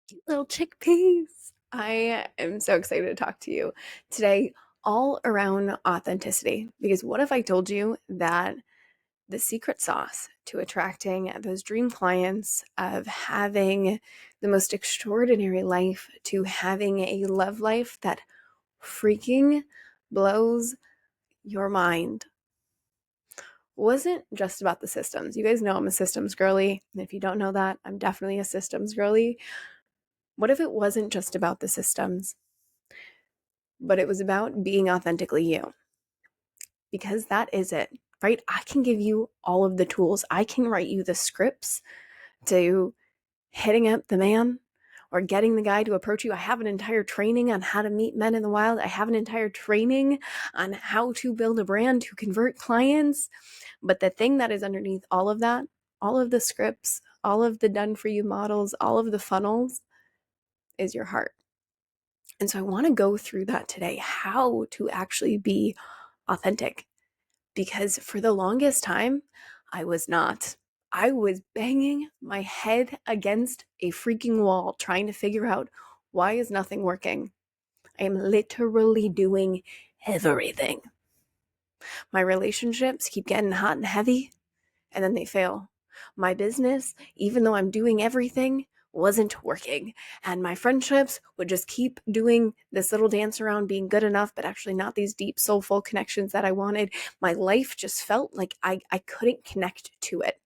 You little chickpeas. I am so excited to talk to you today all around authenticity. Because what if I told you that the secret sauce to attracting those dream clients, of having the most extraordinary life, to having a love life that freaking blows your mind, wasn't just about the systems? You guys know I'm a systems girly. And if you don't know that, I'm definitely a systems girly. What if it wasn't just about the systems, but it was about being authentically you? Because that is it, right? I can give you all of the tools. I can write you the scripts to hitting up the man or getting the guy to approach you. I have an entire training on how to meet men in the wild. I have an entire training on how to build a brand to convert clients. But the thing that is underneath all of that, all of the scripts, all of the done for you models, all of the funnels, is your heart. And so I want to go through that today, how to actually be authentic. Because for the longest time, I was not. I was banging my head against a freaking wall trying to figure out, why is nothing working? I am literally doing everything. My relationships keep getting hot and heavy, and then they fail. My business, even though I'm doing everything, wasn't working. And my friendships would just keep doing this little dance around being good enough, but actually not these deep, soulful connections that I wanted. My life just felt like I couldn't connect to it.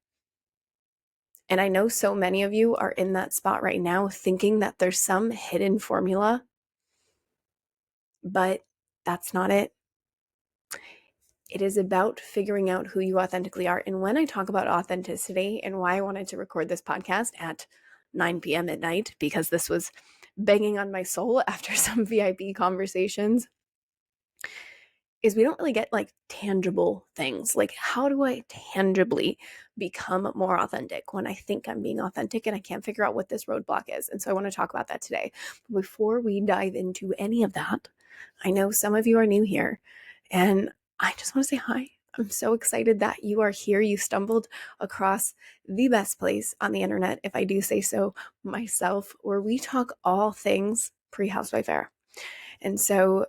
And I know so many of you are in that spot right now, thinking that there's some hidden formula, but that's not it. It is about figuring out who you authentically are. And when I talk about authenticity and why I wanted to record this podcast at 9 p.m. at night, because this was banging on my soul after some VIP conversations, is we don't really get like tangible things. Like, how do I tangibly become more authentic when I think I'm being authentic and I can't figure out what this roadblock is? And so I want to talk about that today. But before we dive into any of that, I know some of you are new here, and I just want to say hi. I'm so excited that you are here. You stumbled across the best place on the internet, if I do say so myself, where we talk all things pre-housewife era. And so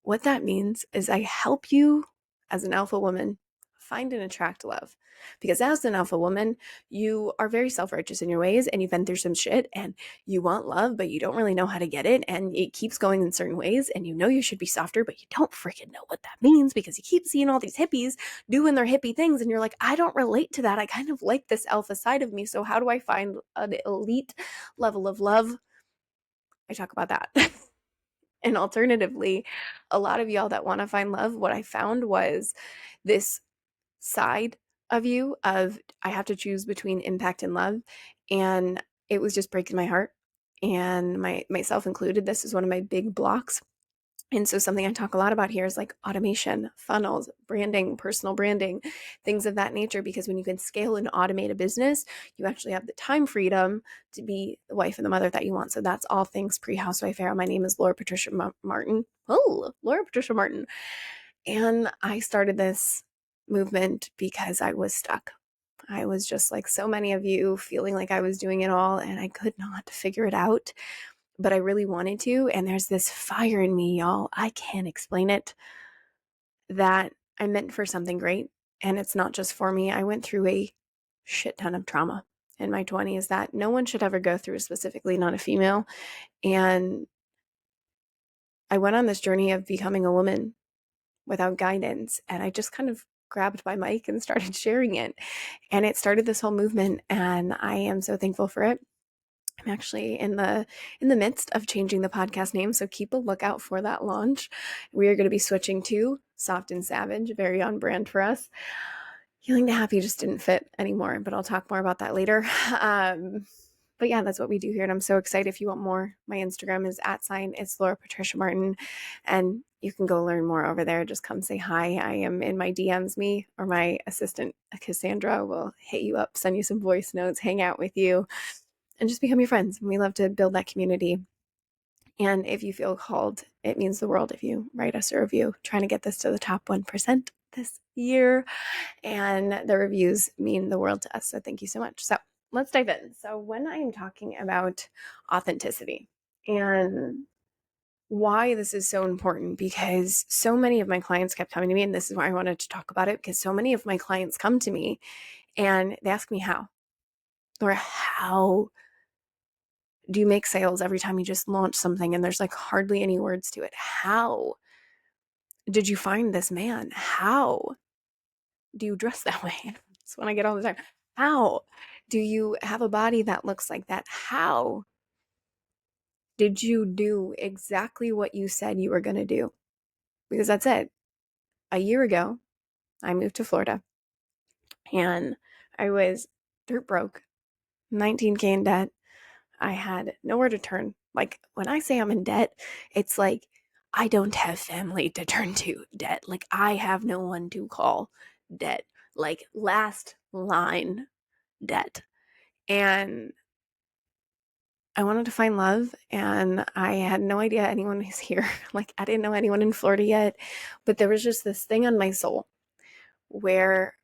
what that means is I help you as an alpha woman find and attract love. Because as an alpha woman, you are very self-righteous in your ways, and you've been through some shit, and you want love, but you don't really know how to get it, and it keeps going in certain ways, and you know you should be softer, but you don't freaking know what that means because you keep seeing all these hippies doing their hippie things, and you're like, I don't relate to that. I kind of like this alpha side of me, so how do I find an elite level of love? I talk about that. And alternatively, a lot of y'all that want to find love, what I found was this side of you of, I have to choose between impact and love. And it was just breaking my heart. And myself included, this is one of my big blocks. And so something I talk a lot about here is like automation, funnels, branding, personal branding, things of that nature. Because when you can scale and automate a business, you actually have the time freedom to be the wife and the mother that you want. So that's all things pre-housewife era. My name is Laura Patricia Martin. Oh, Laura Patricia Martin. And I started this movement because I was stuck. I was just like so many of you, feeling like I was doing it all and I could not figure it out, but I really wanted to. And there's this fire in me, y'all. I can't explain it, that I'm meant for something great. And it's not just for me. I went through a shit ton of trauma in my 20s that no one should ever go through, specifically not a female. And I went on this journey of becoming a woman without guidance. And I just kind of grabbed my mic and started sharing it. And it started this whole movement. And I am so thankful for it. I'm actually in the midst of changing the podcast name, so keep a lookout for that launch. We are going to be switching to Soft and Savage, very on brand for us. Healing to Happy just didn't fit anymore, but I'll talk more about that later. But yeah, that's what we do here, and I'm so excited. If you want more, my Instagram is @itslaurapatriciamartin, and you can go learn more over there. Just come say hi. I am in my DMs. Me or my assistant Cassandra will hit you up, send you some voice notes, hang out with you, and just become your friends. We love to build that community. And if you feel called, it means the world if you write us a review. Trying to get this to the top 1% this year. And the reviews mean the world to us. So thank you so much. So let's dive in. So, when I am talking about authenticity and why this is so important, because so many of my clients kept coming to me, and this is why I wanted to talk about it, because so many of my clients come to me and they ask me how, or how do you make sales every time you just launch something and there's like hardly any words to it? How did you find this man? How do you dress that way? That's what I get all the time. How do you have a body that looks like that? How did you do exactly what you said you were going to do? Because that's it. A year ago, I moved to Florida and I was dirt broke, 19K in debt. I had nowhere to turn. Like, when I say I'm in debt, it's like I don't have family to turn to debt. Like, I have no one to call debt. Like, last line debt. And I wanted to find love, and I had no idea anyone was here. Like, I didn't know anyone in Florida yet, but there was just this thing on my soul where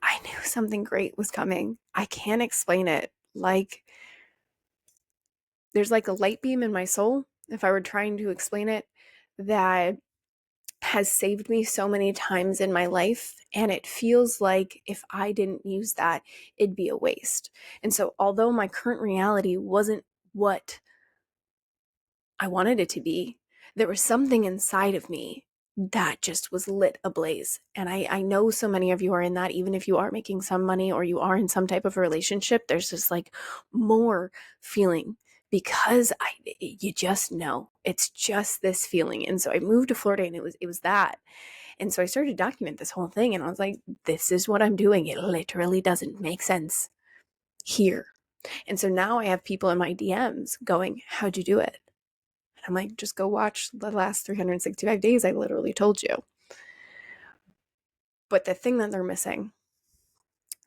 I knew something great was coming. I can't explain it. Like, there's like a light beam in my soul, if I were trying to explain it, that has saved me so many times in my life. And it feels like if I didn't use that, it'd be a waste. And so, although my current reality wasn't what I wanted it to be, there was something inside of me that just was lit ablaze. And I know so many of you are in that, even if you are making some money or you are in some type of a relationship, there's just like more feeling, because you just know, it's just this feeling. And so I moved to Florida and it was that. And so I started to document this whole thing and I was like, this is what I'm doing. It literally doesn't make sense here. And so now I have people in my DMs going, how'd you do it? I'm like, just go watch the last 365 days. I literally told you. But the thing that they're missing,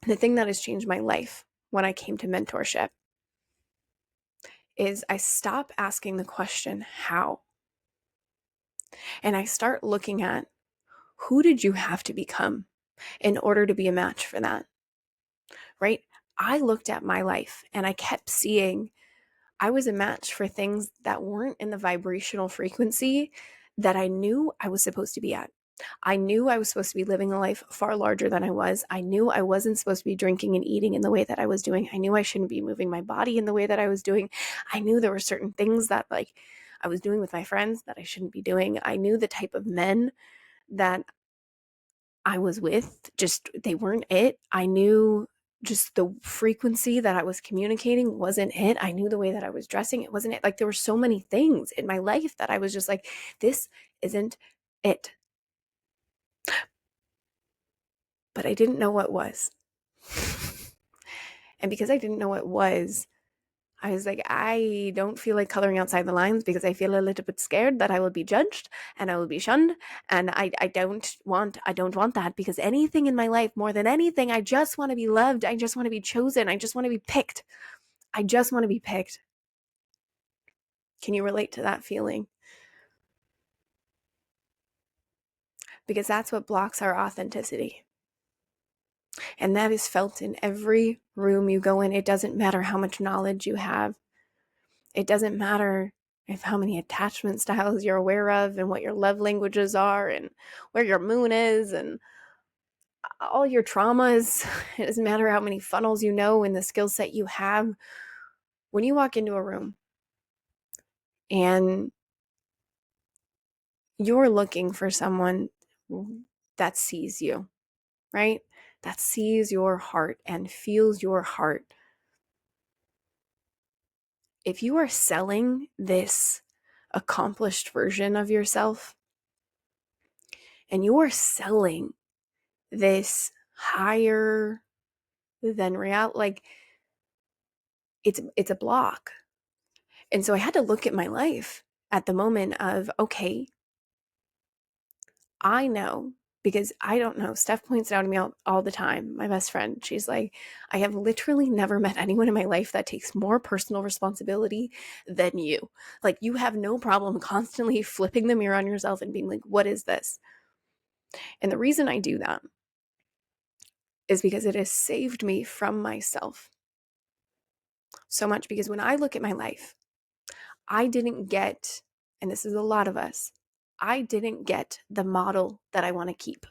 the thing that has changed my life when I came to mentorship, is I stop asking the question, how? And I start looking at, who did you have to become in order to be a match for that? Right? I looked at my life and I kept seeing I was a match for things that weren't in the vibrational frequency that I knew I was supposed to be at. I knew I was supposed to be living a life far larger than I was. I knew I wasn't supposed to be drinking and eating in the way that I was doing. I knew I shouldn't be moving my body in the way that I was doing. I knew there were certain things that like I was doing with my friends that I shouldn't be doing. I knew the type of men that I was with, just they weren't it. I knew just the frequency that I was communicating wasn't it. I knew the way that I was dressing, it wasn't it. Like, there were so many things in my life that I was just like, this isn't it. But I didn't know what was. And because I didn't know what was, I was like, I don't feel like coloring outside the lines because I feel a little bit scared that I will be judged and I will be shunned. And I don't want that, because anything in my life, more than anything, I just want to be loved. I just want to be chosen. I just want to be picked. I just want to be picked. Can you relate to that feeling? Because that's what blocks our authenticity. And that is felt in every room you go in. It doesn't matter how much knowledge you have. It doesn't matter if how many attachment styles you're aware of and what your love languages are and where your moon is and all your traumas. It doesn't matter how many funnels you know and the skill set you have. When you walk into a room and you're looking for someone that sees you, right? That sees your heart and feels your heart. If you are selling this accomplished version of yourself and you are selling this higher than reality, like it's a block. And so I had to look at my life at the moment of, okay, I know, because I don't know. Steph points it out to me all the time. My best friend, she's like, I have literally never met anyone in my life that takes more personal responsibility than you. Like, you have no problem constantly flipping the mirror on yourself and being like, what is this? And the reason I do that is because it has saved me from myself so much. Because when I look at my life, I didn't get, and this is a lot of us, I didn't get the model that I want to keep,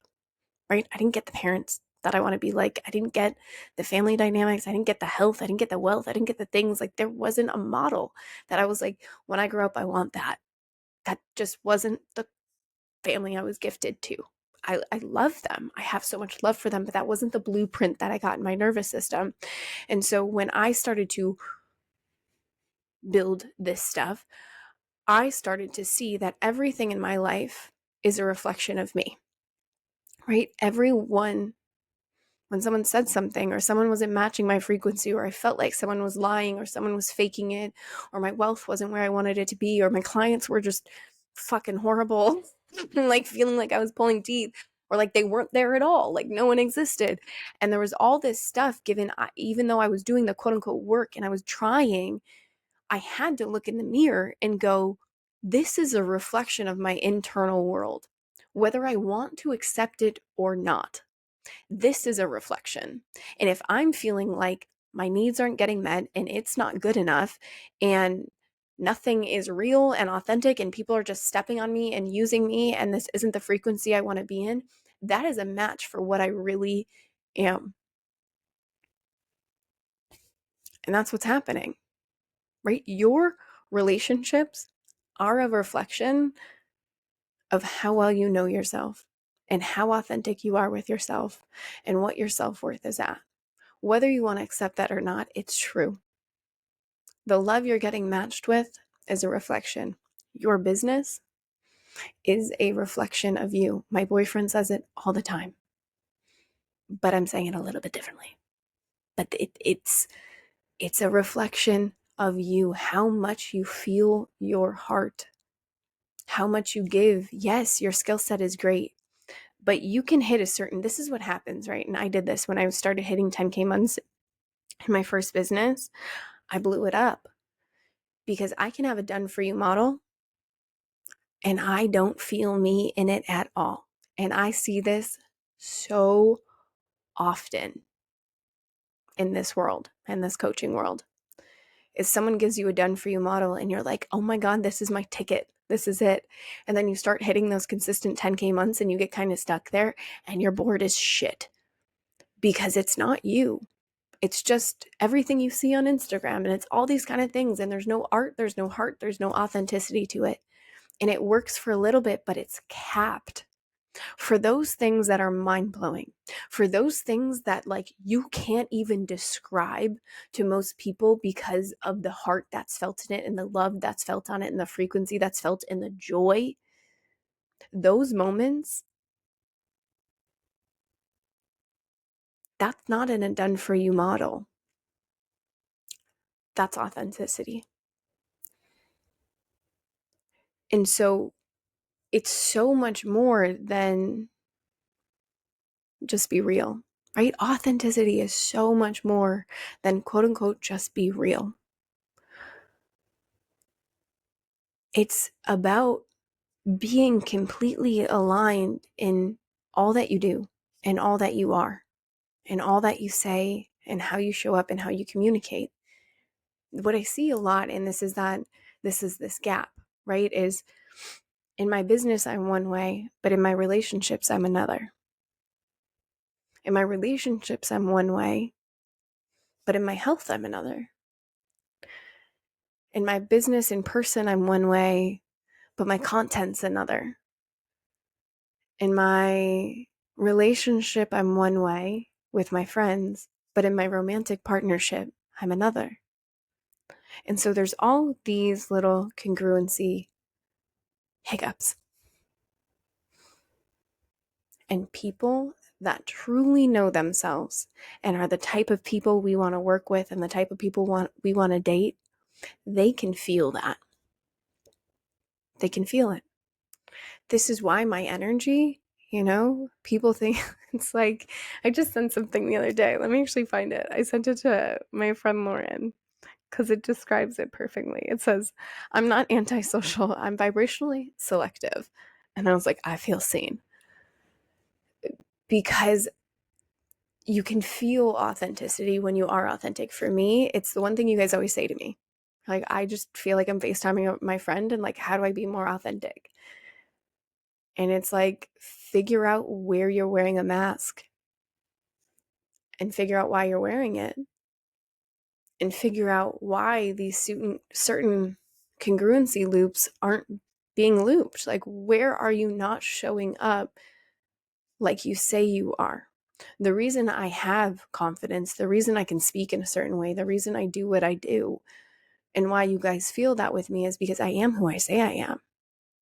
right? I didn't get the parents that I want to be like. I didn't get the family dynamics. I didn't get the health. I didn't get the wealth. I didn't get the things. Like, there wasn't a model that I was like, when I grow up, I want that. That just wasn't the family I was gifted to. I love them. I have so much love for them, but that wasn't the blueprint that I got in my nervous system. And so when I started to build this stuff, I started to see that everything in my life is a reflection of me, right? Everyone, when someone said something or someone wasn't matching my frequency, or I felt like someone was lying or someone was faking it, or my wealth wasn't where I wanted it to be, or my clients were just fucking horrible, like feeling like I was pulling teeth, or like they weren't there at all, like no one existed. And there was all this stuff given, even though I was doing the quote unquote work and I was trying, I had to look in the mirror and go, this is a reflection of my internal world, whether I want to accept it or not. This is a reflection. And if I'm feeling like my needs aren't getting met and it's not good enough and nothing is real and authentic and people are just stepping on me and using me and this isn't the frequency I want to be in, that is a match for what I really am. And that's what's happening, right? Your relationships are a reflection of how well you know yourself and how authentic you are with yourself and what your self-worth is at. Whether you want to accept that or not, it's true. The love you're getting matched with is a reflection. Your business is a reflection of you. My boyfriend says it all the time, but I'm saying it a little bit differently. But it's a reflection of you, how much you feel your heart, how much you give. Yes, your skill set is great, but you can hit a certain, this is what happens, right? And I did this when I started hitting 10K months in my first business. I blew it up because I can have a done for you model and I don't feel me in it at all. And I see this so often in this world, in this coaching world, is someone gives you a done for you model and you're like, oh my God, this is my ticket. This is it. And then you start hitting those consistent 10K months and you get kind of stuck there and your board is shit because it's not you. It's just everything you see on Instagram and it's all these kind of things. And there's no art, there's no heart, there's no authenticity to it. And it works for a little bit, but it's capped. For those things that are mind-blowing, for those things that like you can't even describe to most people because of the heart that's felt in it and the love that's felt on it and the frequency that's felt in the joy, those moments, that's not in a done for you model. That's authenticity. And so it's so much more than just be real, right? Authenticity is so much more than quote unquote just be real. It's about being completely aligned in all that you do and all that you are and all that you say and how you show up and how you communicate. What I see a lot in this is that this gap, right? Is in my business, I'm one way, but in my relationships, I'm another. In my relationships, I'm one way, but in my health, I'm another. In my business in person, I'm one way, but my content's another. In my relationship, I'm one way with my friends, but in my romantic partnership, I'm another. And so there's all these little congruency hiccups. And people that truly know themselves and are the type of people we want to work with and the type of people we want to date, they can feel that. They can feel it. This is why my energy, people think it's like, I just sent something the other day. Let me actually find it. I sent it to my friend Lauren because it describes it perfectly. It says, I'm not antisocial, I'm vibrationally selective. And I was like, I feel seen. Because you can feel authenticity when you are authentic. For me, it's the one thing you guys always say to me. Like, I just feel like I'm FaceTiming my friend and like, how do I be more authentic? And it's like, figure out where you're wearing a mask and figure out why you're wearing it and figure out why these certain congruency loops aren't being looped. Like, where are you not showing up like you say you are? The reason I have confidence, the reason I can speak in a certain way, the reason I do what I do, and why you guys feel that with me is because I am who I say I am,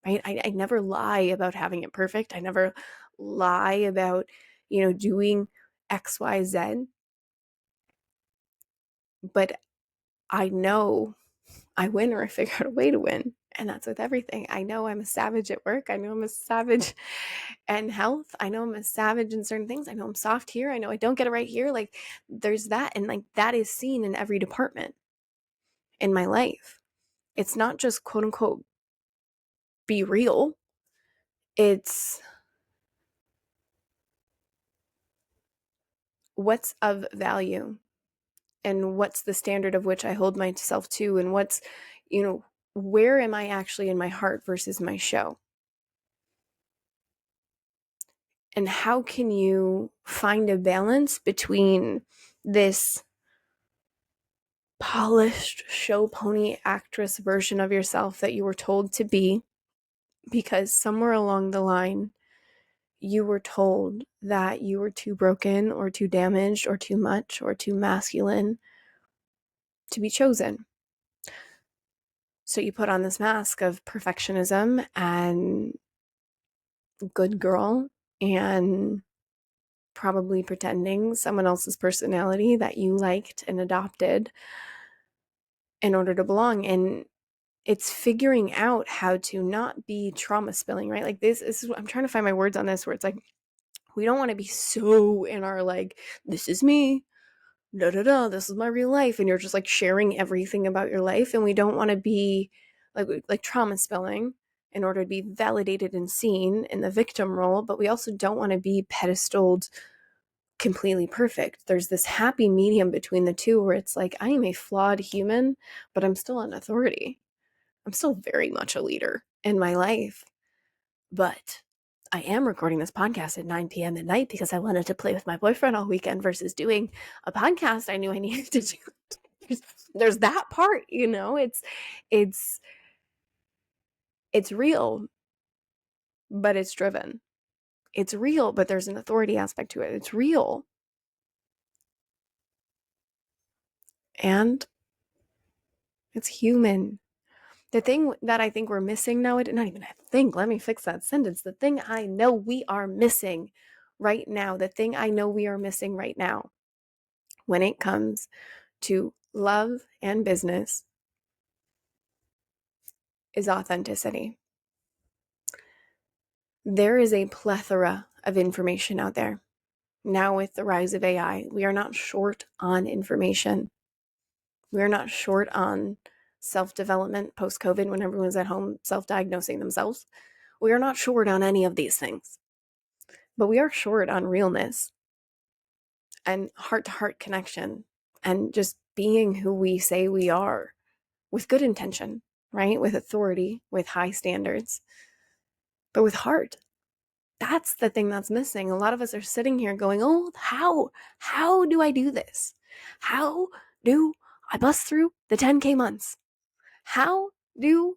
right? I never lie about having it perfect. I never lie about, doing X, Y, Z. But I know I win or I figure out a way to win. And that's with everything. I know I'm a savage at work. I know I'm a savage in health. I know I'm a savage in certain things. I know I'm soft here. I know I don't get it right here. Like, there's that. And like, that is seen in every department in my life. It's not just quote unquote be real. It's what's of value and what's the standard of which I hold myself to, and what's, where am I actually in my heart versus my show? And how can you find a balance between this polished show pony actress version of yourself that you were told to be, because somewhere along the line you were told that you were too broken or too damaged or too much or too masculine to be chosen. So you put on this mask of perfectionism and good girl and probably pretending someone else's personality that you liked and adopted in order to belong. And it's figuring out how to not be trauma spilling, right? Like, this is, I'm trying to find my words on this, where it's like, we don't want to be so in our, like, this is me, da da da, this is my real life, and you're just like sharing everything about your life. And we don't want to be like trauma spilling in order to be validated and seen in the victim role, but we also don't want to be pedestaled completely perfect. There's this happy medium between the two where it's like, I am a flawed human, but I'm still an authority. I'm still very much a leader in my life. But I am recording this podcast at 9 p.m. at night because I wanted to play with my boyfriend all weekend versus doing a podcast I knew I needed to do. There's that part, it's real, but it's driven. It's real, but there's an authority aspect to it. It's real. And it's human. The thing that I think we're missing nowadays, not even I think, let me fix that sentence. The thing I know we are missing right now, when it comes to love and business is authenticity. There is a plethora of information out there. Now, with the rise of AI, we are not short on information. We are not short on self-development post-COVID when everyone's at home self-diagnosing themselves. We are not short on any of these things. But we are short on realness and heart-to-heart connection and just being who we say we are with good intention, right? With authority, with high standards, but with heart. That's the thing that's missing. A lot of us are sitting here going, oh, how do I do this? How do I bust through the 10K months? How do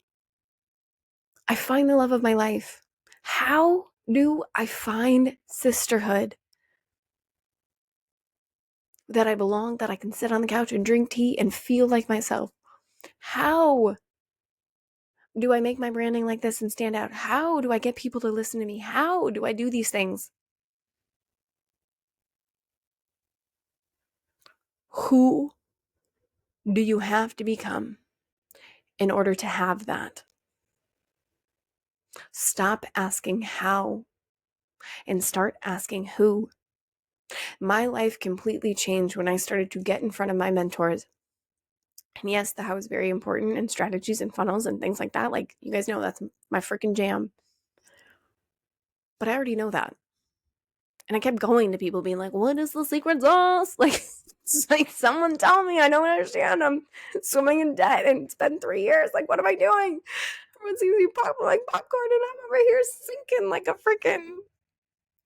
I find the love of my life? How do I find sisterhood? That I belong, that I can sit on the couch and drink tea and feel like myself? How do I make my branding like this and stand out? How do I get people to listen to me? How do I do these things? Who do you have to become in order to have that? Stop asking how and start asking who. My life completely changed when I started to get in front of my mentors. And yes, the how is very important, and strategies and funnels and things like that. Like, you guys know that's my freaking jam. But I already know that. And I kept going to people being like, what is the secret sauce? Like, it's like, someone tell me, I don't understand. I'm swimming in debt and it's been 3 years. Like, what am I doing? Everyone seems to be popping like popcorn and I'm over here sinking like a freaking,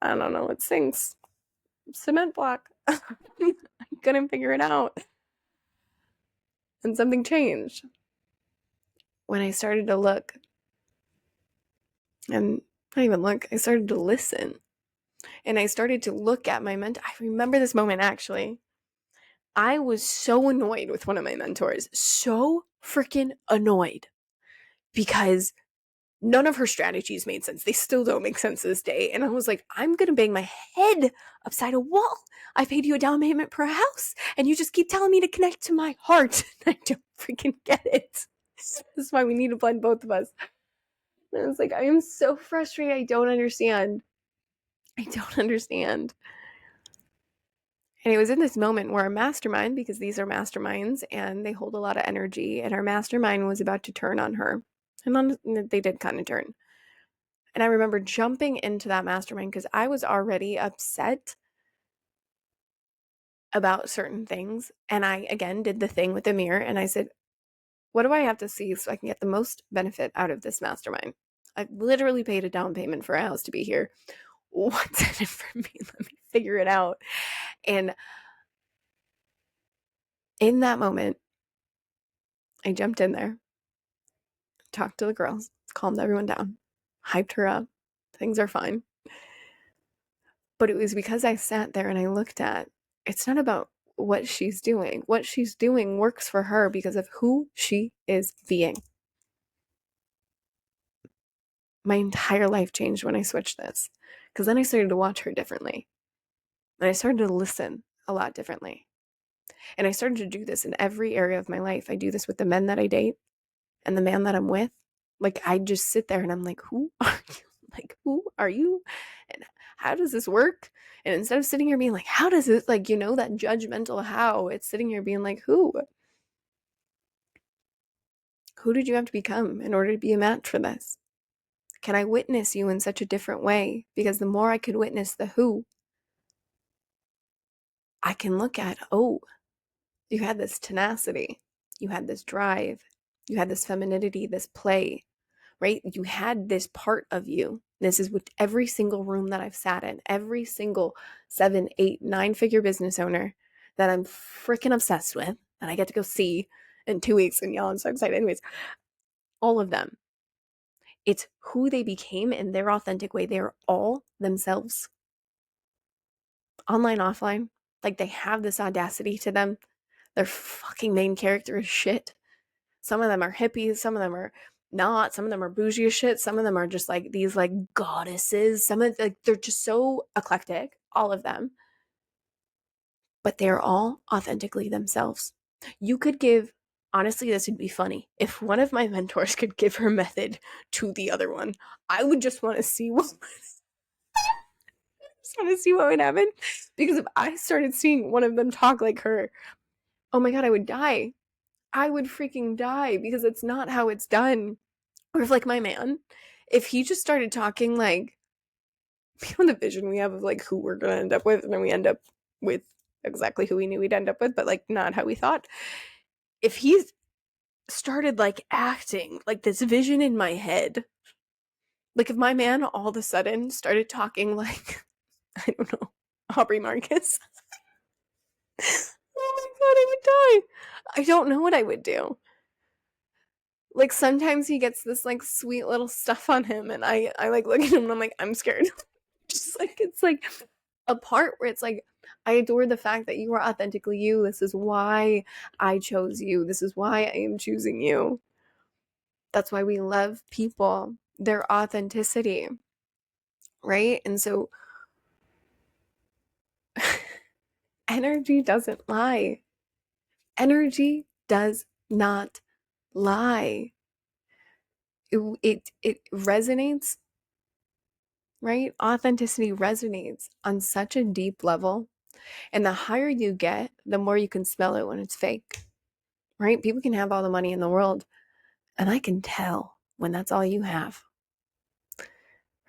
I don't know, it sinks. Cement block. I couldn't figure it out. And something changed when I started to look. And not even look, I started to listen. And I started to look at my mentor. I remember this moment actually. I was so annoyed with one of my mentors. So freaking annoyed. Because none of her strategies made sense. They still don't make sense to this day. And I was like, I'm going to bang my head upside a wall. I paid you a down payment per house. And you just keep telling me to connect to my heart. I don't freaking get it. This is why we need to blend both of us. And I was like, I am so frustrated. I don't understand. I don't understand. And it was in this moment where our mastermind, because these are masterminds and they hold a lot of energy, and our mastermind was about to turn on her. And they did kind of turn. And I remember jumping into that mastermind because I was already upset about certain things. And I, again, did the thing with the mirror and I said, what do I have to see so I can get the most benefit out of this mastermind? I literally paid a down payment for a house to be here. What's in it for me? Let me figure it out. And in that moment, I jumped in there, talked to the girls, calmed everyone down, hyped her up. Things are fine. But it was because I sat there and I looked at, it's not about what she's doing. What she's doing works for her because of who she is being. My entire life changed when I switched this, because then I started to watch her differently. And I started to listen a lot differently. And I started to do this in every area of my life. I do this with the men that I date and the man that I'm with. Like, I just sit there and I'm like, who are you? Like, who are you? And how does this work? And instead of sitting here being like, how does it, like, that judgmental how, it's sitting here being like, who? Who did you have to become in order to be a match for this? Can I witness you in such a different way? Because the more I could witness the who, I can look at, oh, you had this tenacity, you had this drive, you had this femininity, this play, right? You had this part of you. This is with every single room that I've sat in, every single 7, 8, 9-figure business owner that I'm freaking obsessed with, that I get to go see in 2 weeks. And y'all, I'm so excited. Anyways, all of them. It's who they became in their authentic way. They are all themselves. Online, offline. Like, they have this audacity to them. Their fucking main character is shit. Some of them are hippies. Some of them are not. Some of them are bougie as shit. Some of them are just like these like goddesses. Some of they're just so eclectic, all of them. But they're all authentically themselves. You could give, honestly, this would be funny. If one of my mentors could give her method to the other one, I would just want to see what would happen. Because if I started seeing one of them talk like her, oh my God, I would die. I would freaking die, because it's not how it's done. Or if, like, my man, if he just started talking like, the vision we have of like who we're gonna end up with, and then we end up with exactly who we knew we'd end up with, but like not how we thought. If he started like acting like this vision in my head, like if my man all of a sudden started talking like, I don't know, Aubrey Marcus, oh my God, I would die. I don't know what I would do. Like, sometimes he gets this like sweet little stuff on him, and I like look at him and I'm like, I'm scared. Just like, it's like a part where it's like, I adore the fact that you are authentically you. This is why I chose you. This is why I am choosing you. That's why we love people, their authenticity, right? And so energy doesn't lie. Energy does not lie. It resonates, right? Authenticity resonates on such a deep level. And the higher you get, the more you can smell it when it's fake, right? People can have all the money in the world, and I can tell when that's all you have,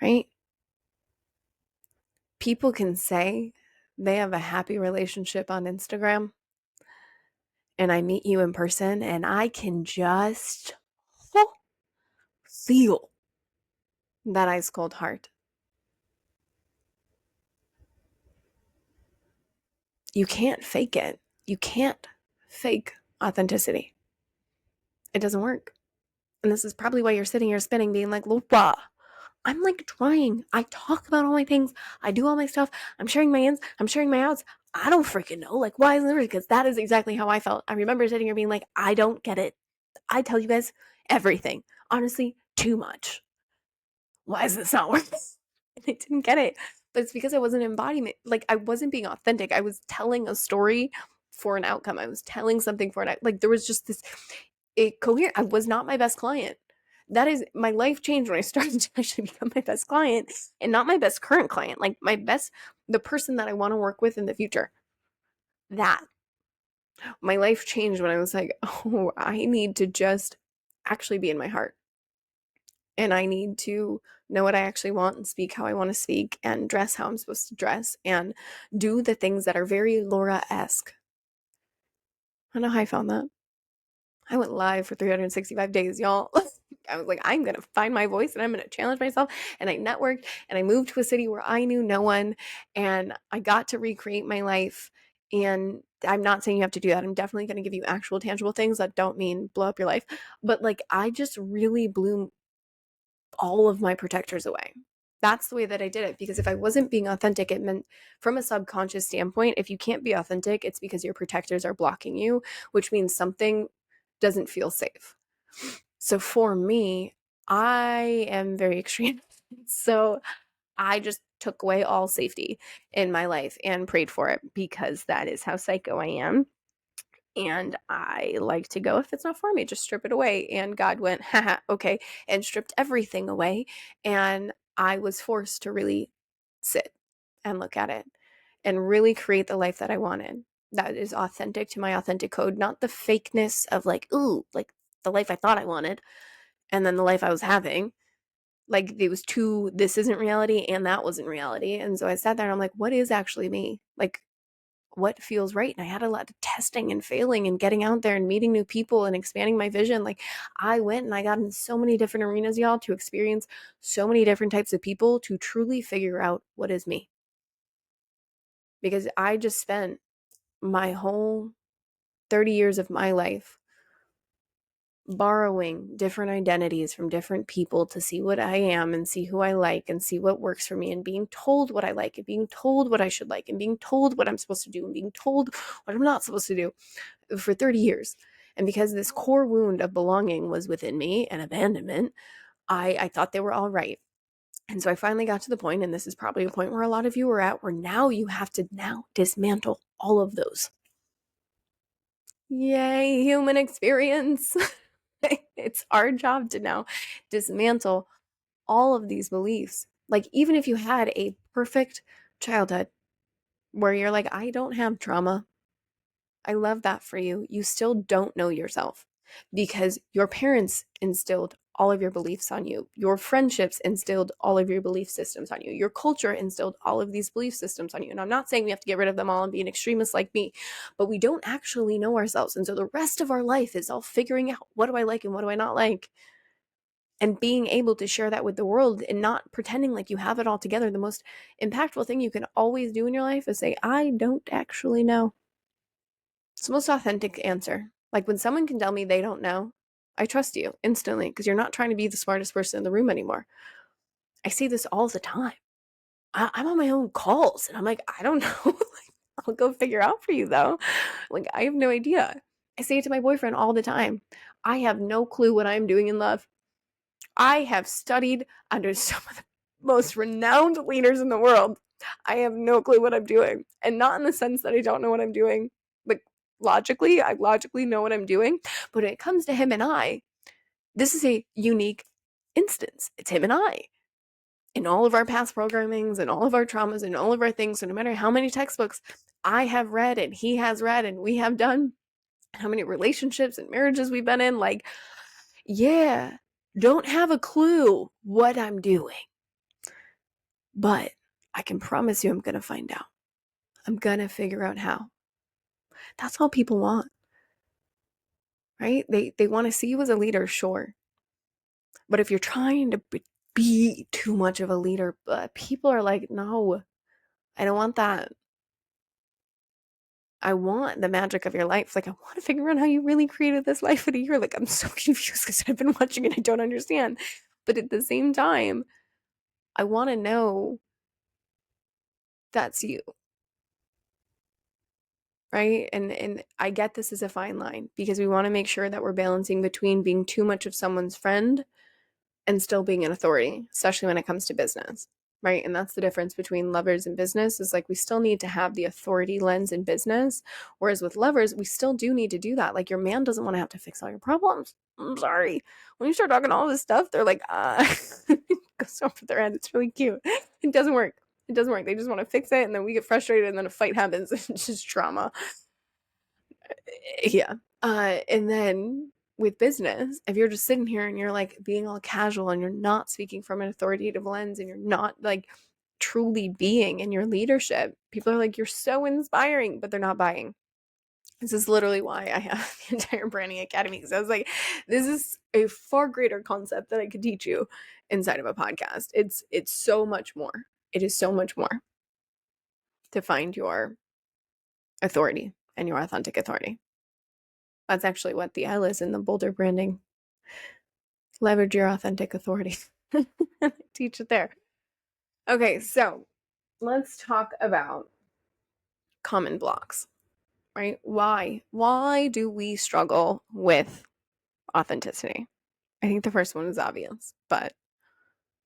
right? People can say they have a happy relationship on Instagram, and I meet you in person, and I can just feel that ice cold heart. You can't fake it. You can't fake authenticity. It doesn't work. And this is probably why you're sitting here spinning, being like, Lupa, I'm like trying. I talk about all my things. I do all my stuff. I'm sharing my ins. I'm sharing my outs. I don't freaking know. Like, why is it? Because that is exactly how I felt. I remember sitting here being like, I don't get it. I tell you guys everything. Honestly, too much. Why is this not working? And I didn't get it. But it's because I wasn't embodiment. Like, I wasn't being authentic. I was telling a story for an outcome. I was telling something for an like there was just this coherent. I was not my best client. That is, my life changed when I started to actually become my best client, and not my best current client, like my best, the person that I want to work with in the future. That my life changed when I was like, oh, I need to just actually be in my heart. And I need to know what I actually want and speak how I want to speak and dress how I'm supposed to dress and do the things that are very Laura-esque. I don't know how I found that. I went live for 365 days, y'all. I was like, I'm going to find my voice and I'm going to challenge myself. And I networked and I moved to a city where I knew no one and I got to recreate my life. And I'm not saying you have to do that. I'm definitely going to give you actual tangible things that don't mean blow up your life. But like, I just really blew all of my protectors away. That's the way that I did it, because if I wasn't being authentic, it meant, from a subconscious standpoint, if you can't be authentic, it's because your protectors are blocking you, which means something doesn't feel safe. So for me, I am very extreme. So I just took away all safety in my life and prayed for it, because that is how psycho I am. And I like to go, if it's not for me, just strip it away. And God went, haha, okay, and stripped everything away. And I was forced to really sit and look at it and really create the life that I wanted. That is authentic to my authentic code, not the fakeness of like, ooh, like the life I thought I wanted and then the life I was having. Like, it was two, this isn't reality and that wasn't reality. And so I sat there and I'm like, what is actually me? Like, what feels right? And I had a lot of testing and failing and getting out there and meeting new people and expanding my vision. Like, I went and I got in so many different arenas, y'all, to experience so many different types of people to truly figure out what is me. Because I just spent my whole 30 years of my life borrowing different identities from different people to see what I am and see who I like and see what works for me, and being told what I like and being told what I should like and being told what I'm supposed to do and being told what I'm not supposed to do for 30 years. And because this core wound of belonging was within me and abandonment, I thought they were all right. And so I finally got to the point, and this is probably a point where a lot of you are at, where now you have to now dismantle all of those. Yay, human experience. It's our job to now dismantle all of these beliefs. Like, even if you had a perfect childhood where you're like, I don't have trauma, I love that for you. You still don't know yourself, because your parents instilled all of your beliefs on you. Your friendships instilled all of your belief systems on you. Your culture instilled all of these belief systems on you. And I'm not saying we have to get rid of them all and be an extremist like me, but we don't actually know ourselves. And so the rest of our life is all figuring out, what do I like and what do I not like? And being able to share that with the world and not pretending like you have it all together. The most impactful thing you can always do in your life is say, I don't actually know. It's the most authentic answer. Like, when someone can tell me they don't know, I trust you instantly, because you're not trying to be the smartest person in the room anymore. I see this all the time. I'm on my own calls and I'm like, I don't know. Like, I'll go figure out for you though. Like, I have no idea. I say it to my boyfriend all the time. I have no clue what I'm doing in love. I have studied under some of the most renowned leaders in the world. I have no clue what I'm doing. And not in the sense that I don't know what I'm doing. Like, logically, I logically know what I'm doing. But when it comes to him and I, this is a unique instance. It's him and I. In all of our past programmings and all of our traumas and all of our things, so no matter how many textbooks I have read and he has read and we have done, how many relationships and marriages we've been in, like, yeah, don't have a clue what I'm doing. But I can promise you I'm going to find out. I'm going to figure out how. That's all people want, right? They want to see you as a leader, sure. But if you're trying to be too much of a leader, people are like, no, I don't want that. I want the magic of your life. Like, I want to figure out how you really created this life in a year. Like, I'm so confused because I've been watching it. I don't understand. But at the same time, I want to know that's you. Right. And I get this is a fine line because we want to make sure that we're balancing between being too much of someone's friend and still being an authority, especially when it comes to business. Right. And that's the difference between lovers and business is like we still need to have the authority lens in business. Whereas with lovers, we still do need to do that. Like your man doesn't want to have to fix all your problems. I'm sorry. When you start talking all this stuff, they're like, goes over their head. It's really cute. It doesn't work. It doesn't work. They just want to fix it. And then we get frustrated and then a fight happens. It's just drama. Yeah. And then with business, if you're just sitting here and you're like being all casual and you're not speaking from an authoritative lens and you're not like truly being in your leadership, people are like, you're so inspiring, but they're not buying. This is literally why I have the entire branding academy. Because I was like, this is a far greater concept that I could teach you inside of a podcast. It's so much more. It is so much more to find your authority and your authentic authority. That's actually what the L is in the Boulder branding. Leverage your authentic authority. Teach it there. Okay, so let's talk about common blocks, right? Why do we struggle with authenticity? I think the first one is obvious, but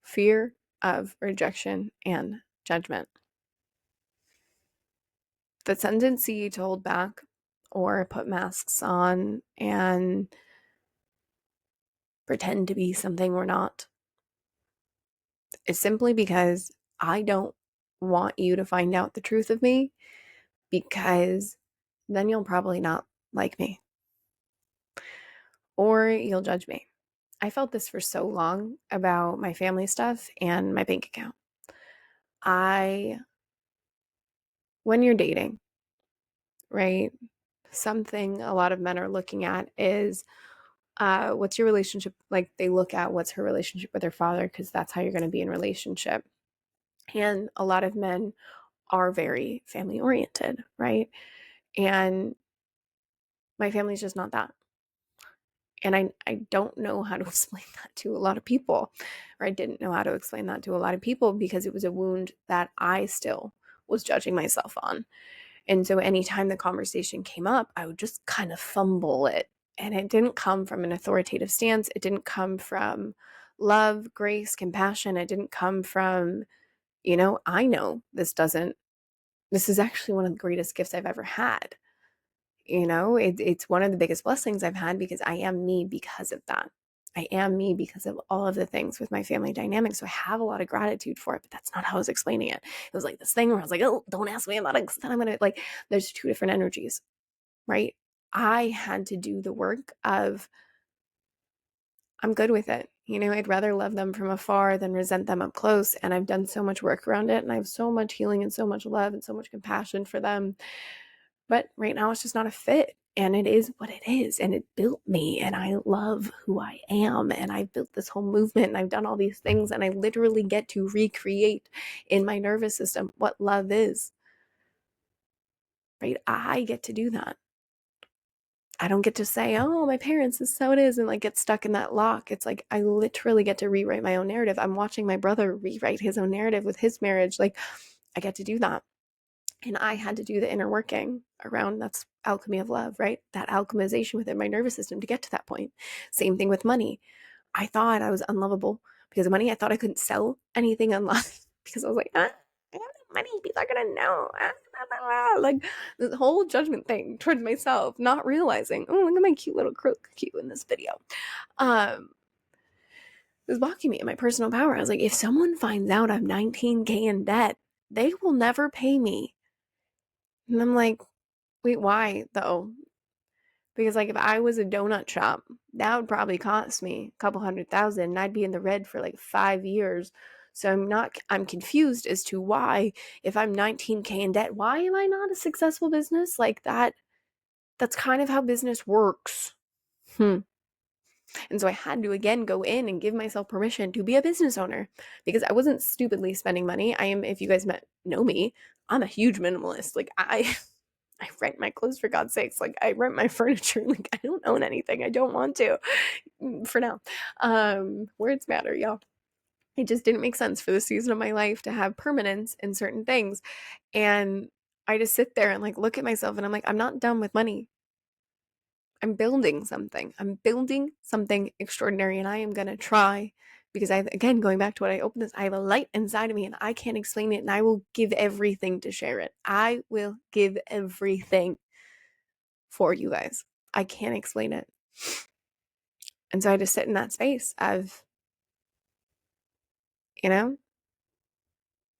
fear of rejection and judgment. The tendency to hold back or put masks on and pretend to be something we're not is simply because I don't want you to find out the truth of me because then you'll probably not like me or you'll judge me. I felt this for so long about my family stuff and my bank account. When you're dating, right? Something a lot of men are looking at is what's your relationship like? They look at what's her relationship with her father because that's how you're going to be in relationship. And a lot of men are very family oriented, right? And my family's just not that. And I don't know how to explain that to a lot of people, or I didn't know how to explain that to a lot of people because it was a wound that I still was judging myself on. And so anytime the conversation came up, I would just kind of fumble it. And it didn't come from an authoritative stance. It didn't come from love, grace, compassion. It didn't come from, I know this is actually one of the greatest gifts I've ever had. It's one of the biggest blessings I've had because I am me because of that. I am me because of all of the things with my family dynamics. So I have a lot of gratitude for it, but that's not how I was explaining it. It was like this thing where I was like, oh, don't ask me about it because then I'm going to there's two different energies, right? I had to do the work of, I'm good with it. I'd rather love them from afar than resent them up close. And I've done so much work around it. And I have so much healing and so much love and so much compassion for them. But right now it's just not a fit. And it is what it is. And it built me. And I love who I am. And I've built this whole movement. And I've done all these things. And I literally get to recreate in my nervous system what love is. Right? I get to do that. I don't get to say, oh, my parents, this is how it is, and get stuck in that lock. It's like I literally get to rewrite my own narrative. I'm watching my brother rewrite his own narrative with his marriage. I get to do that. And I had to do the inner working around that's alchemy of love, right? That alchemization within my nervous system to get to that point. Same thing with money. I thought I was unlovable because of money. I thought I couldn't sell anything online because I was like, I have money. People are going to know. This whole judgment thing towards myself, not realizing, oh, look at my cute little crook cute in this video. It was blocking me in my personal power. I was like, if someone finds out I'm $19,000 in debt, they will never pay me. And I'm like, wait, why though? Because if I was a donut shop, that would probably cost me a couple $100,000 and I'd be in the red for 5 years. So I'm confused as to why, if I'm 19K in debt, why am I not a successful business? Like that's kind of how business works. And so I had to again go in and give myself permission to be a business owner because I wasn't stupidly spending money. I am, if you guys know me, I'm a huge minimalist. Like I rent my clothes for God's sakes. Like I rent my furniture. Like I don't own anything. I don't want to for now. Words matter, y'all. It just didn't make sense for the season of my life to have permanence in certain things. And I just sit there and like look at myself and I'm like, I'm not done with money. I'm building something. I'm building something extraordinary and I am going to try because again, going back to what I opened this, I have a light inside of me and I can't explain it and I will give everything to share it. I will give everything for you guys. I can't explain it. And so I just sit in that space of,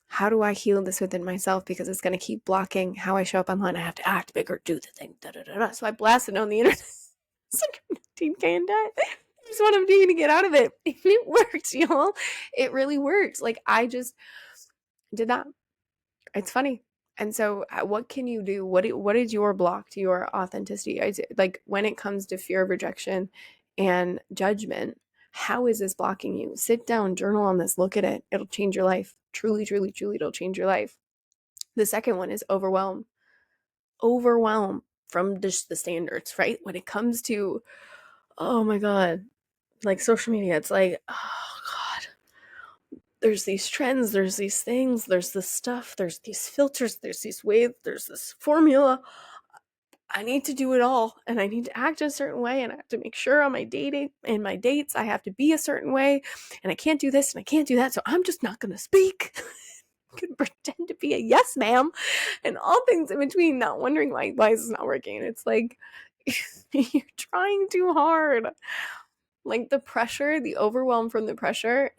how do I heal this within myself? Because it's going to keep blocking how I show up online. I have to act bigger, do the thing, da da da da. So I blasted on the internet. It's like 19K in debt. Just what I'm doing to get out of it. And it worked, y'all. It really worked. Like I just did that. It's funny. And so what can you do? What is your block to your authenticity? Like when it comes to fear of rejection and judgment, how is this blocking you? Sit down, journal on this, look at it. It'll change your life. Truly, truly, truly, it'll change your life. The second one is overwhelm. Overwhelm from just the standards, right? When it comes to, oh my God, like social media, it's like, oh God, there's these trends, there's these things, there's this stuff, there's these filters, there's these ways, there's this formula. I need to do it all and I need to act a certain way and I have to make sure on my dating and my dates I have to be a certain way and I can't do this and I can't do that, so I'm just not going to speak. I can pretend to be a yes ma'am and all things in between, not wondering why is this not working. It's like you're trying too hard. Like the pressure, the overwhelm from the pressure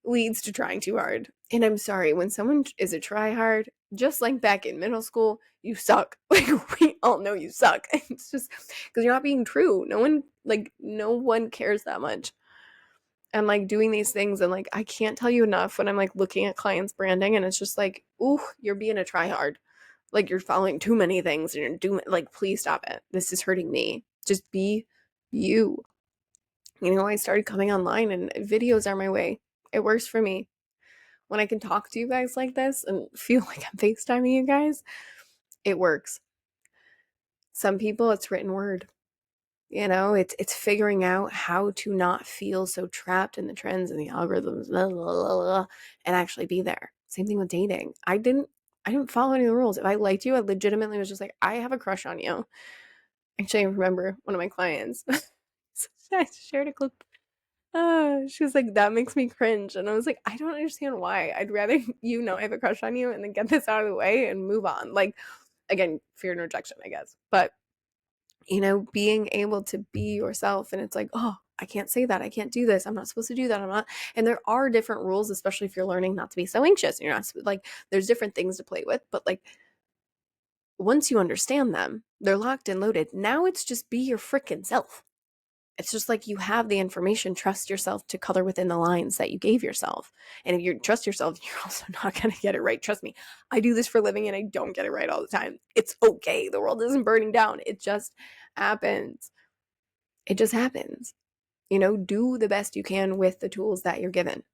leads to trying too hard. And I'm sorry, when someone is a try hard, just like back in middle school, you suck. Like we all know you suck. It's just because you're not being true. No one cares that much. And like doing these things and like I can't tell you enough when I'm like looking at clients' branding and it's just like, ooh, you're being a try hard. Like you're following too many things and you're doing like, please stop it. This is hurting me. Just be you. I started coming online and videos are my way. It works for me. When I can talk to you guys like this and feel like I'm FaceTiming you guys, it works. Some people, it's written word. It's figuring out how to not feel so trapped in the trends and the algorithms, blah, blah, blah, blah, and actually be there. Same thing with dating. I didn't follow any of the rules. If I liked you, I legitimately was just like, I have a crush on you. Actually, I remember one of my clients. I shared a clip. She was like, that makes me cringe. And I was like, I don't understand why. I'd rather I have a crush on you and then get this out of the way and move on. Like, again, fear and rejection, I guess. But, being able to be yourself and it's like, oh, I can't say that. I can't do this. I'm not supposed to do that. I'm not. And there are different rules, especially if you're learning not to be so anxious. And you're not like, there's different things to play with. But like, once you understand them, they're locked and loaded. Now it's just be your freaking self. It's just like you have the information, trust yourself to color within the lines that you gave yourself. And if you trust yourself, you're also not going to get it right. Trust me, I do this for a living and I don't get it right all the time. It's okay. The world isn't burning down. It just happens. It just happens. Do the best you can with the tools that you're given.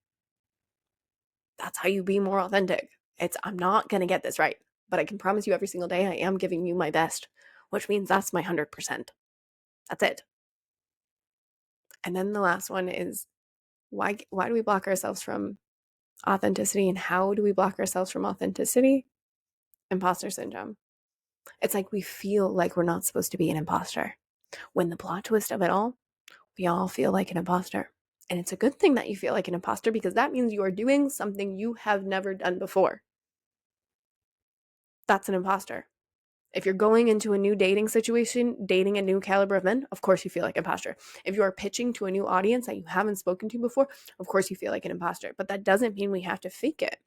That's how you be more authentic. I'm not going to get this right, but I can promise you every single day I am giving you my best, which means that's my 100%. That's it. And then the last one is why do we block ourselves from authenticity, and how do we block ourselves from authenticity? Imposter syndrome. It's like we feel like we're not supposed to be an imposter. When the plot twist of it all, we all feel like an imposter. And it's a good thing that you feel like an imposter because that means you are doing something you have never done before. That's an imposter. If you're going into a new dating situation, dating a new caliber of men, of course you feel like an imposter. If you are pitching to a new audience that you haven't spoken to before, of course you feel like an imposter. But that doesn't mean we have to fake it.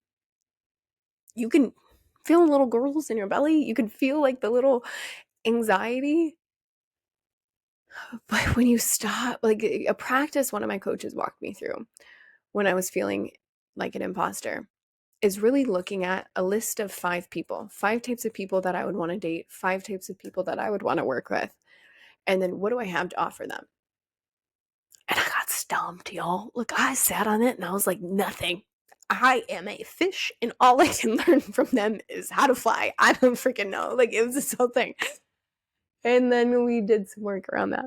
You can feel little girls in your belly. You can feel like the little anxiety. But when you stop, like a practice one of my coaches walked me through when I was feeling like an imposter is really looking at a list of 5 people, 5 types of people that I would want to date, 5 types of people that I would want to work with. And then what do I have to offer them? And I got stumped, y'all. Look, I sat on it and I was like, nothing. I am a fish, and all I can learn from them is how to fly. I don't freaking know. Like, it was this whole thing. And then we did some work around that,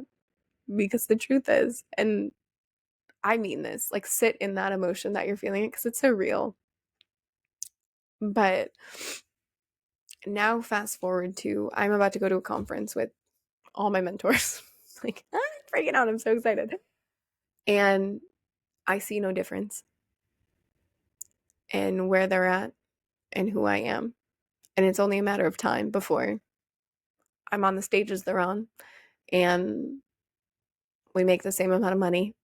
because the truth is, and I mean this, like, sit in that emotion that you're feeling, because it's so real. But now fast forward to, I'm about to go to a conference with all my mentors. Like, I'm freaking out. I'm so excited. And I see no difference in where they're at and who I am. And it's only a matter of time before I'm on the stages they're on, and we make the same amount of money,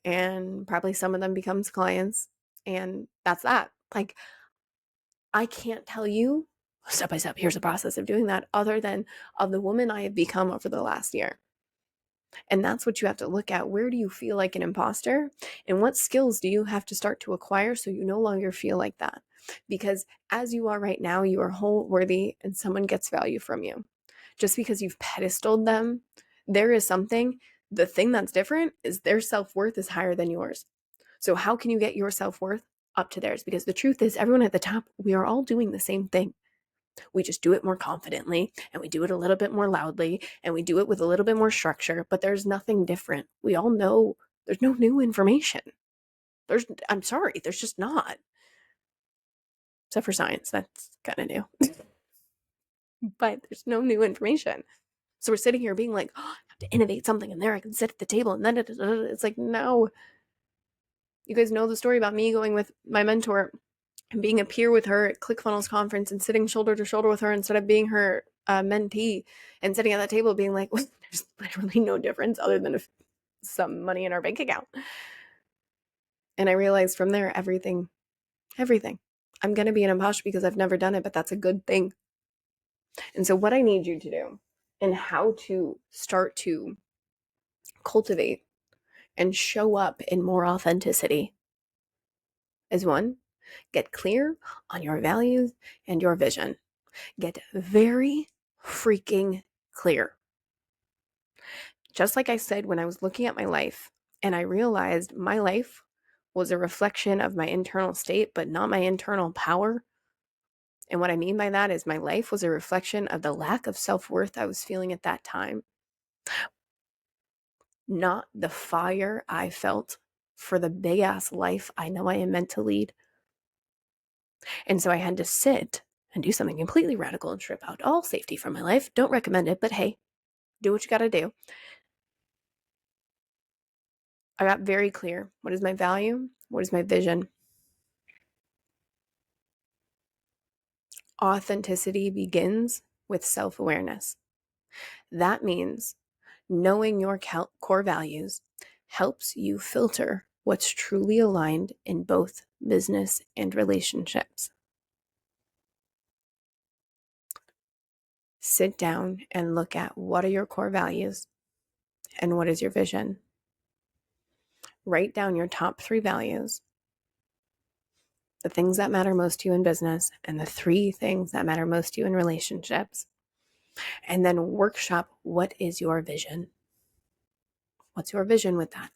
and probably some of them becomes clients, and that's that. Like, I can't tell you step by step, here's the process of doing that, other than of the woman I have become over the last year. And that's what you have to look at. Where do you feel like an imposter? And what skills do you have to start to acquire so you no longer feel like that? Because as you are right now, you are whole, worthy, and someone gets value from you. Just because you've pedestaled them, there is something. The thing that's different is their self-worth is higher than yours. So how can you get your self-worth up to theirs? Because the truth is, everyone at the top, we are all doing the same thing. We just do it more confidently, and we do it a little bit more loudly, and we do it with a little bit more structure, but there's nothing different. We all know there's no new information. I'm sorry, there's just not. Except for science, that's kind of new. But there's no new information. So we're sitting here being like, oh, I have to innovate something, and there I can sit at the table, and then it's like, no. You guys know the story about me going with my mentor and being a peer with her at ClickFunnels conference and sitting shoulder to shoulder with her instead of being her mentee, and sitting at that table being like, well, there's literally no difference other than some money in our bank account. And I realized from there, everything. I'm going to be an imposter because I've never done it, but that's a good thing. And so what I need you to do, and how to start to cultivate and show up in more authenticity, is 1, get clear on your values and your vision. Get very freaking clear. Just like I said, when I was looking at my life and I realized my life was a reflection of my internal state, but not my internal power. And what I mean by that is my life was a reflection of the lack of self-worth I was feeling at that time, not the fire I felt for the big ass life I know I am meant to lead. And so I had to sit and do something completely radical and strip out all safety from my life. Don't recommend it, but hey, do what you got to do. I got very clear. What is my value? What is my vision? Authenticity begins with self-awareness. That means knowing your core values helps you filter what's truly aligned in both business and relationships. Sit down and look at what are your core values and what is your vision. Write down your top 3 values, the things that matter most to you in business, and the 3 things that matter most to you in relationships. And then workshop, what is your vision? What's your vision with that?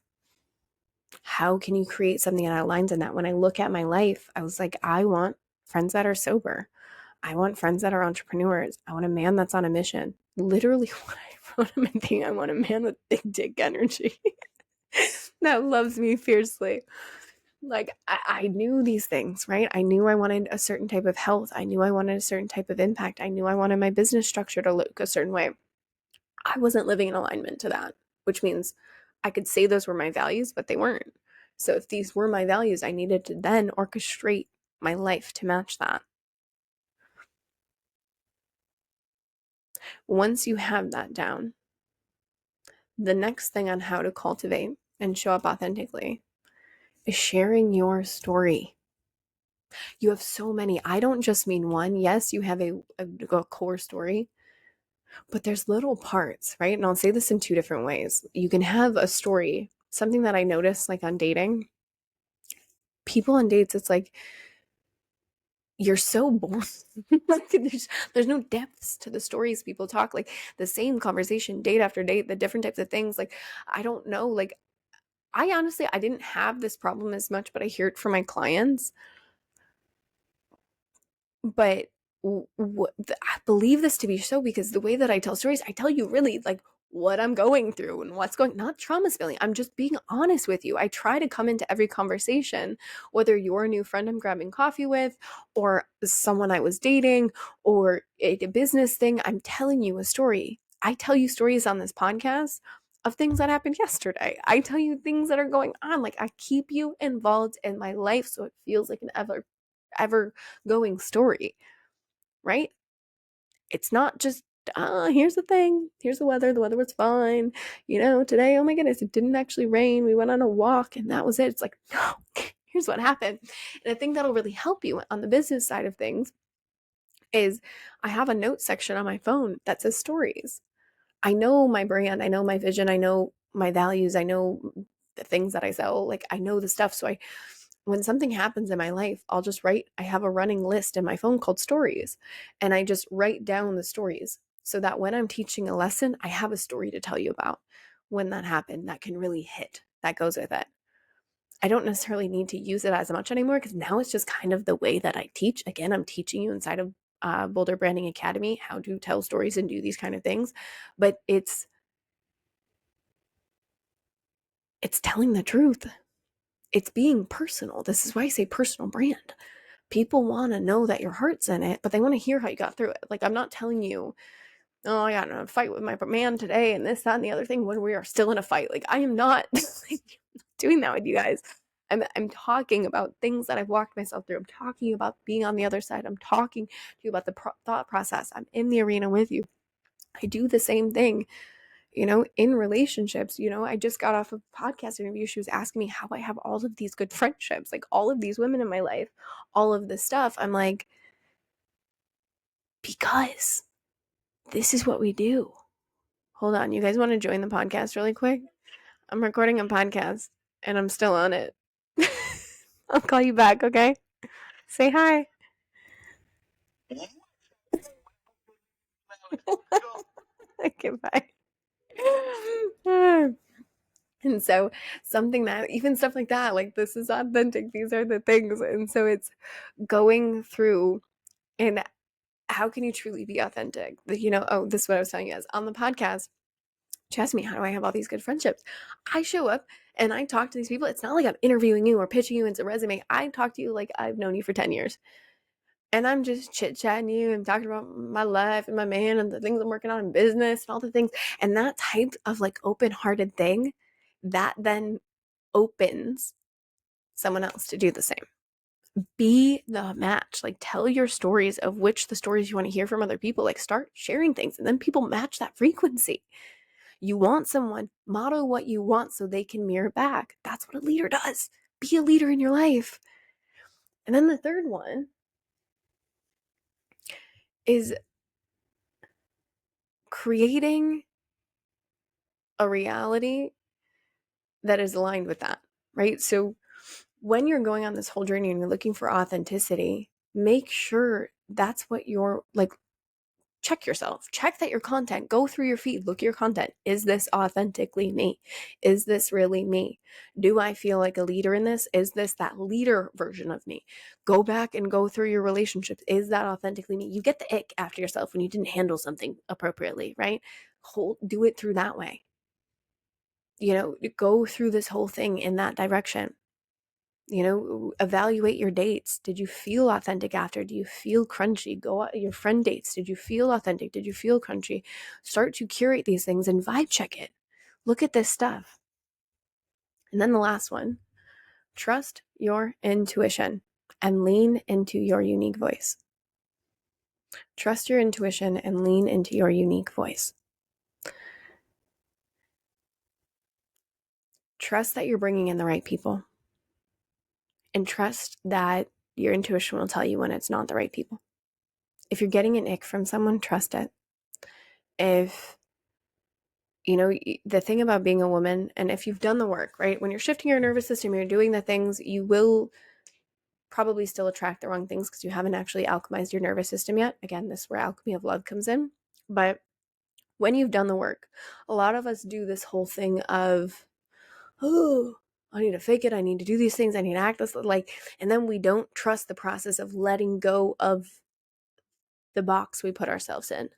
How can you create something that aligns in that? When I look at my life, I was like, I want friends that are sober. I want friends that are entrepreneurs. I want a man that's on a mission. Literally, when I wrote on my thing, I want a man with big dick energy that loves me fiercely. Like, I knew these things, right? I knew I wanted a certain type of health. I knew I wanted a certain type of impact. I knew I wanted my business structure to look a certain way. I wasn't living in alignment to that, which means I could say those were my values, but they weren't. So if these were my values, I needed to then orchestrate my life to match that. Once you have that down, the next thing on how to cultivate and show up authentically is sharing your story. You have so many. I don't just mean one. Yes, you have a core story, but there's little parts, right? And I'll say this in 2 different ways. You can have a story, something that I noticed like on dating. people on dates, it's like, you're so boring. Like there's no depths to the stories people talk, like the same conversation date after date, the different types of things. Like, I don't know, like I honestly, I didn't have this problem as much, but I hear it from my clients. But I believe this to be so because the way that I tell stories, I tell you really like what I'm going through and what's going, not trauma spilling. I'm just being honest with you. I try to come into every conversation, whether you're a new friend I'm grabbing coffee with, or someone I was dating, or a business thing. I'm telling you a story. I tell you stories on this podcast of things that happened yesterday. I tell you things that are going on. Like, I keep you involved in my life so it feels like an ever going story, right? It's not just, here's the thing, here's the weather was fine, today, oh my goodness, it didn't actually rain, we went on a walk and that was it. It's like, no, here's what happened. And I think that'll really help you on the business side of things is I have a note section on my phone that says stories. I know my brand, I know my vision, I know my values, I know the things that I sell, like I know the stuff. So when something happens in my life, I'll just write, I have a running list in my phone called stories, and I just write down the stories so that when I'm teaching a lesson, I have a story to tell you about when that happened that can really hit, that goes with it. I don't necessarily need to use it as much anymore because now it's just kind of the way that I teach. Again, I'm teaching you inside of Boulder Branding Academy how to tell stories and do these kind of things, but it's telling the truth. It's being personal. This is why I say personal brand. People want to know that your heart's in it, but they want to hear how you got through it. Like, I'm not telling you, oh, I got in a fight with my man today and this, that, and the other thing when we are still in a fight. Like, I am not doing that with you guys. I'm talking about things that I've walked myself through. I'm talking about being on the other side. I'm talking to you about the thought process. I'm in the arena with you. I do the same thing, in relationships. I just got off a podcast interview. She was asking me how I have all of these good friendships, like all of these women in my life, all of this stuff. I'm like, because this is what we do. Hold on. You guys want to join the podcast really quick? I'm recording a podcast and I'm still on it. I'll call you back, okay? Say hi. Okay, bye. And so something that, even stuff like that, like, this is authentic. These are the things. And so it's going through, and how can you truly be authentic? Oh, this is what I was telling you guys on the podcast. She asked me, how do I have all these good friendships? I show up and I talk to these people. It's not like I'm interviewing you or pitching you into a resume. I talk to you like I've known you for 10 years. And I'm just chit-chatting you and talking about my life and my man and the things I'm working on in business and all the things. And that type of like open-hearted thing, that then opens someone else to do the same. Be the match. Like, tell your stories of which the stories you want to hear from other people. Like, start sharing things and then people match that frequency. You want someone, model what you want so they can mirror back. That's what a leader does. Be a leader in your life. And then the third one is creating a reality that is aligned with that, right? So when you're going on this whole journey and you're looking for authenticity, make sure that's what you're like. Check yourself, check that your content, go through your feed, look at your content. Is this authentically me? Is this really me? Do I feel like a leader in this? Is this that leader version of me? Go back and go through your relationships. Is that authentically me? You get the ick after yourself when you didn't handle something appropriately, right? Do it through that way. Go through this whole thing in that direction. Evaluate your dates. Did you feel authentic after? Do you feel crunchy? Go out your friend dates. Did you feel authentic? Did you feel crunchy? Start to curate these things and vibe check it. Look at this stuff. And then the last one, trust your intuition and lean into your unique voice. Trust your intuition and lean into your unique voice. Trust that you're bringing in the right people. And trust that your intuition will tell you when it's not the right people. If you're getting an ick from someone, trust it. If, the thing about being a woman, and if you've done the work, right, when you're shifting your nervous system, you're doing the things, you will probably still attract the wrong things because you haven't actually alchemized your nervous system yet. Again, this is where alchemy of love comes in. But when you've done the work, a lot of us do this whole thing of, oh, I need to fake it. I need to do these things. I need to act this, like, and then we don't trust the process of letting go of the box we put ourselves in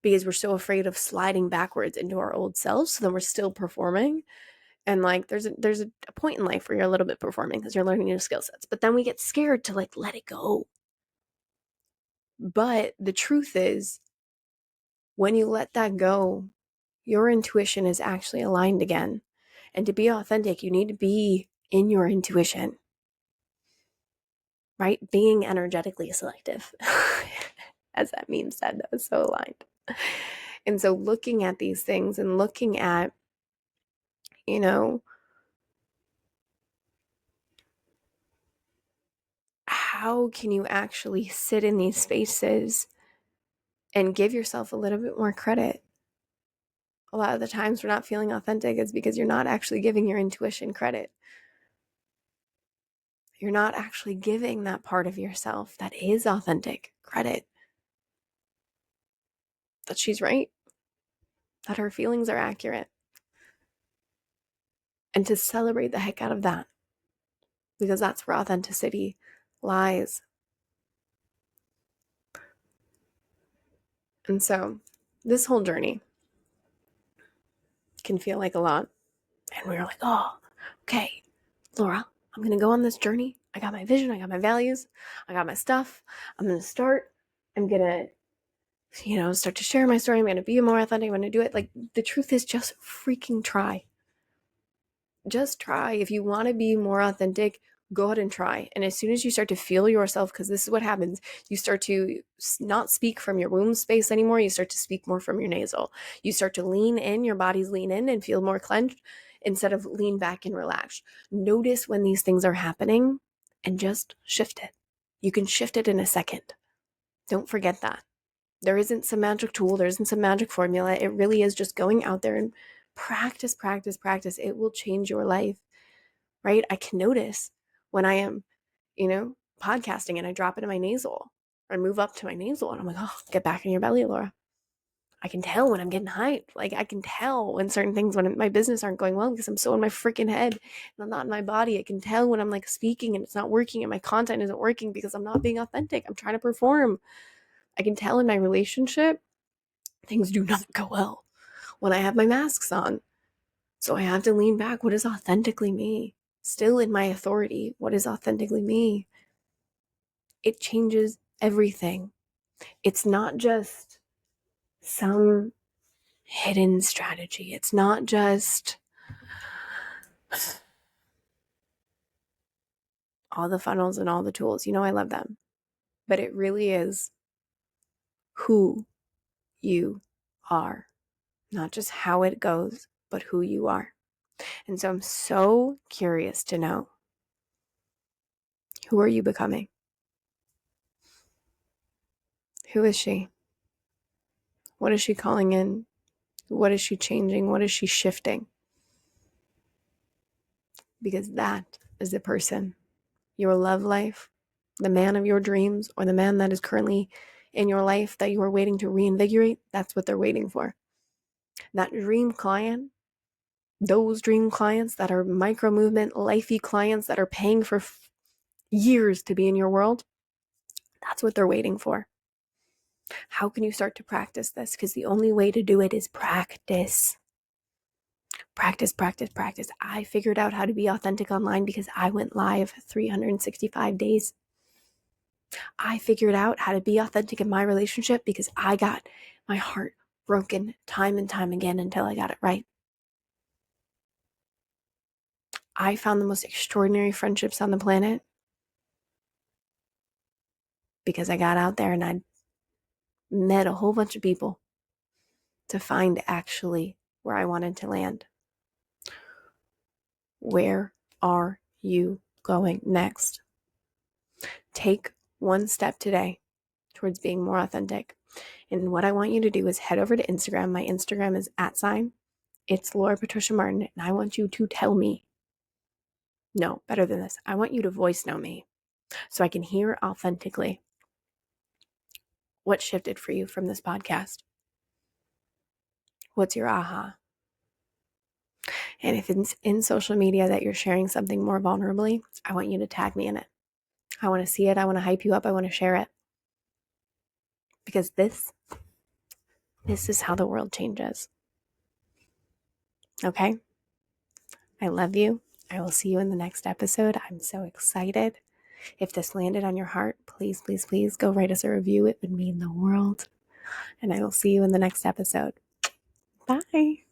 because we're so afraid of sliding backwards into our old selves. So then we're still performing. And like, there's a point in life where you're a little bit performing because you're learning new skill sets, but then we get scared to like, let it go. But the truth is, when you let that go, your intuition is actually aligned again. And to be authentic, you need to be in your intuition, right? Being energetically selective, as that meme said, that was so aligned. And so looking at these things and looking at, you know, how can you actually sit in these spaces and give yourself a little bit more credit? A lot of the times we're not feeling authentic is because you're not actually giving your intuition credit. You're not actually giving that part of yourself that is authentic credit. That she's right, that her feelings are accurate. And to celebrate the heck out of that, because that's where authenticity lies. And so this whole journey can feel like a lot. And we were like, oh, okay, Laura, I'm going to go on this journey. I got my vision. I got my values. I got my stuff. I'm going to start. I'm going to, start to share my story. I'm going to be more authentic. I'm going to do it. Like, the truth is, just freaking try. Just try. If you want to be more authentic, go ahead and try. And as soon as you start to feel yourself, because this is what happens, you start to not speak from your womb space anymore. You start to speak more from your nasal. You start to lean in, your body's lean in and feel more clenched instead of lean back and relaxed. Notice when these things are happening and just shift it. You can shift it in a second. Don't forget that. There isn't some magic tool. There isn't some magic formula. It really is just going out there and practice, practice, practice. It will change your life, right? I can notice when I am, podcasting and I drop it in my nasal or I move up to my nasal and I'm like, oh, get back in your belly, Laura. I can tell when I'm getting hyped. Like, I can tell when certain things, when my business aren't going well because I'm so in my freaking head and I'm not in my body. I can tell when I'm like speaking and it's not working and my content isn't working because I'm not being authentic. I'm trying to perform. I can tell in my relationship, things do not go well when I have my masks on. So I have to lean back. What is authentically me? Still in my authority. What is authentically me? It changes everything. It's not just some hidden strategy. It's not just all the funnels and all the tools. I love them. But it really is who you are. Not just how it goes, but who you are. And so I'm so curious to know, who are you becoming? Who is she? What is she calling in? What is she changing? What is she shifting? Because that is the person, your love life, the man of your dreams, or the man that is currently in your life that you are waiting to reinvigorate. That's what they're waiting for. That dream client, those dream clients that are micro movement, lifey clients that are paying for years to be in your world, that's what they're waiting for. How can you start to practice this? Because the only way to do it is practice. Practice, practice, practice. I figured out how to be authentic online because I went live 365 days. I figured out how to be authentic in my relationship because I got my heart broken time and time again until I got it right. I found the most extraordinary friendships on the planet because I got out there and I met a whole bunch of people to find actually where I wanted to land. Where are you going next? Take one step today towards being more authentic. And what I want you to do is head over to Instagram. My Instagram is @itslaurapatriciamartin. And I want you to tell me, no, better than this. I want you to voice note me. so I can hear authentically what shifted for you from this podcast. What's your aha? And if it's in social media that you're sharing something more vulnerably, I want you to tag me in it. I want to see it. I want to hype you up. I want to share it. Because this is how the world changes. Okay? I love you. I will see you in the next episode. I'm so excited. If this landed on your heart, please, please, please go write us a review. It would mean the world. And I will see you in the next episode. Bye.